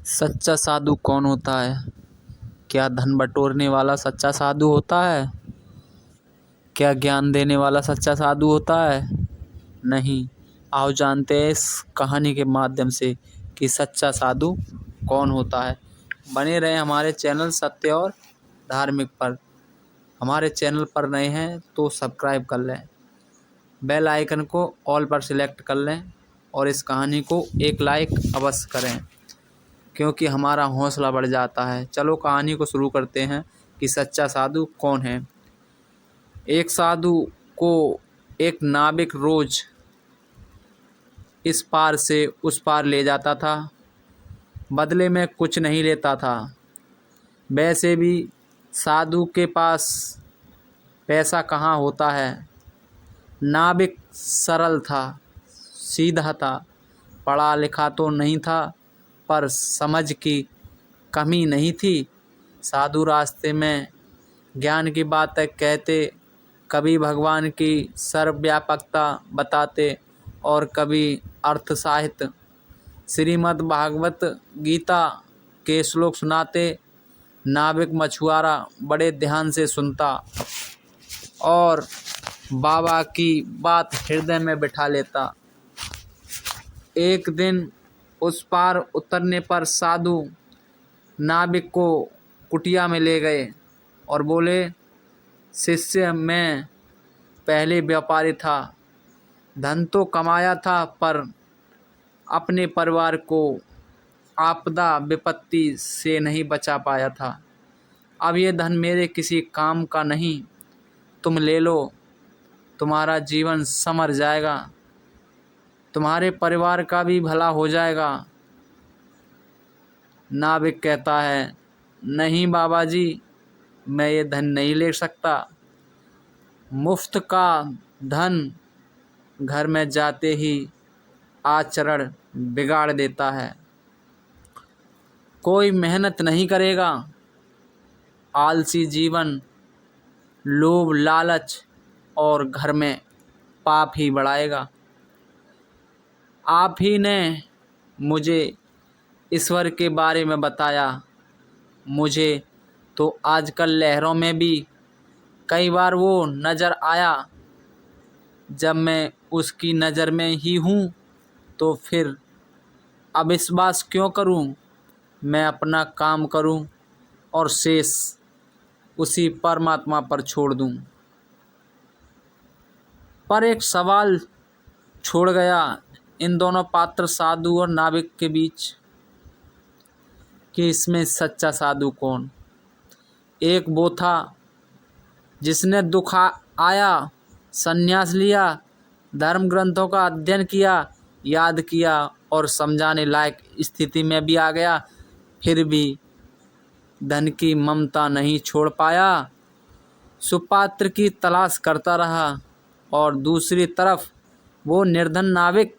सच्चा साधु कौन होता है? क्या धन बटोरने वाला सच्चा साधु होता है? क्या ज्ञान देने वाला सच्चा साधु होता है? नहीं। आओ जानते हैं इस कहानी के माध्यम से कि सच्चा साधु कौन होता है। बने रहें हमारे चैनल सत्य और धार्मिक पर। हमारे चैनल पर नए हैं तो सब्सक्राइब कर लें, बेल आइकन को ऑल पर सिलेक्ट कर लें और इस कहानी को एक लाइक अवश्य करें, क्योंकि हमारा हौसला बढ़ जाता है। चलो कहानी को शुरू करते हैं कि सच्चा साधु कौन है। एक साधु को एक नाविक रोज इस पार से उस पार ले जाता था, बदले में कुछ नहीं लेता था। वैसे भी साधु के पास पैसा कहाँ होता है। नाविक सरल था, सीधा था, पढ़ा लिखा तो नहीं था, पर समझ की कमी नहीं थी। साधु रास्ते में ज्ञान की बातें कहते, कभी भगवान की सर्वव्यापकता बताते और कभी अर्थ साहित्य श्रीमद् भागवत गीता के श्लोक सुनाते। नाविक मछुआरा बड़े ध्यान से सुनता और बाबा की बात हृदय में बिठा लेता। एक दिन उस पार उतरने पर साधु नाविक को कुटिया में ले गए और बोले, शिष्य मैं पहले व्यापारी था, धन तो कमाया था, पर अपने परिवार को आपदा विपत्ति से नहीं बचा पाया था। अब ये धन मेरे किसी काम का नहीं, तुम ले लो, तुम्हारा जीवन संवर जाएगा, तुम्हारे परिवार का भी भला हो जाएगा। नाविक कहता है, नहीं बाबा जी, मैं ये धन नहीं ले सकता। मुफ्त का धन घर में जाते ही आचरण बिगाड़ देता है। कोई मेहनत नहीं करेगा, आलसी जीवन, लोभ लालच और घर में पाप ही बढ़ाएगा। आप ही ने मुझे ईश्वर के बारे में बताया। मुझे तो आजकल लहरों में भी कई बार वो नज़र आया। जब मैं उसकी नज़र में ही हूँ तो फिर अविश्वास क्यों करूँ। मैं अपना काम करूँ और शेष उसी परमात्मा पर छोड़ दूँ। पर एक सवाल छोड़ गया इन दोनों पात्र साधु और नाविक के बीच कि इसमें सच्चा साधु कौन। एक वो था जिसने दुख आया संन्यास लिया, धर्म ग्रंथों का अध्ययन किया, याद किया और समझाने लायक स्थिति में भी आ गया, फिर भी धन की ममता नहीं छोड़ पाया, सुपात्र की तलाश करता रहा। और दूसरी तरफ वो निर्धन नाविक,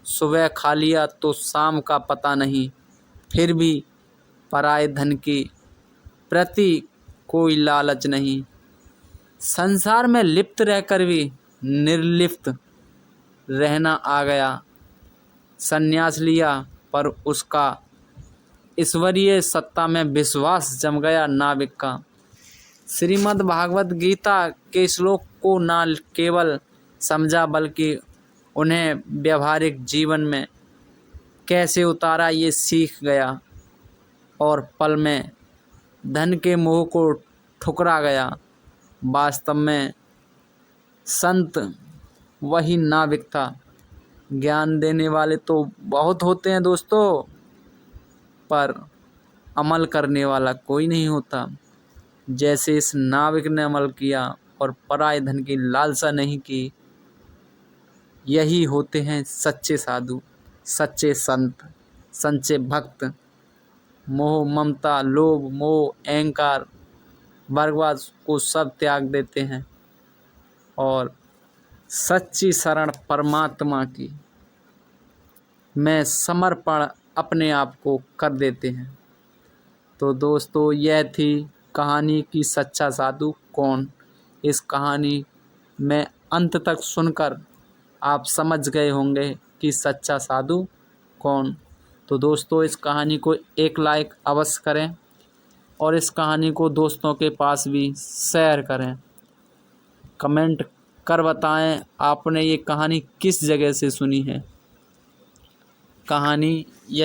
सुबह खा लिया तो शाम का पता नहीं, फिर भी पराये धन की प्रति कोई लालच नहीं। संसार में लिप्त रहकर भी निर्लिप्त रहना आ गया। संन्यास लिया पर उसका ईश्वरीय सत्ता में विश्वास जम गया नाविक का। श्रीमद् भागवत गीता के श्लोक को न केवल समझा बल्कि उन्हें व्यवहारिक जीवन में कैसे उतारा ये सीख गया और पल में धन के मोह को ठुकरा गया। वास्तव में संत वही नाविक था। ज्ञान देने वाले तो बहुत होते हैं दोस्तों, पर अमल करने वाला कोई नहीं होता। जैसे इस नाविक ने अमल किया और पराये धन की लालसा नहीं की, यही होते हैं सच्चे साधु, सच्चे संत, सच्चे भक्त। मोह ममता लोभ मोह अहंकार वर्गवाद को सब त्याग देते हैं और सच्ची शरण परमात्मा की में समर्पण अपने आप को कर देते हैं। तो दोस्तों यह थी कहानी की सच्चा साधु कौन। इस कहानी में अंत तक सुनकर आप समझ गए होंगे कि सच्चा साधु कौन। तो दोस्तों इस कहानी को एक लाइक अवश्य करें और इस कहानी को दोस्तों के पास भी शेयर करें। कमेंट कर बताएं आपने ये कहानी किस जगह से सुनी है। कहानी यह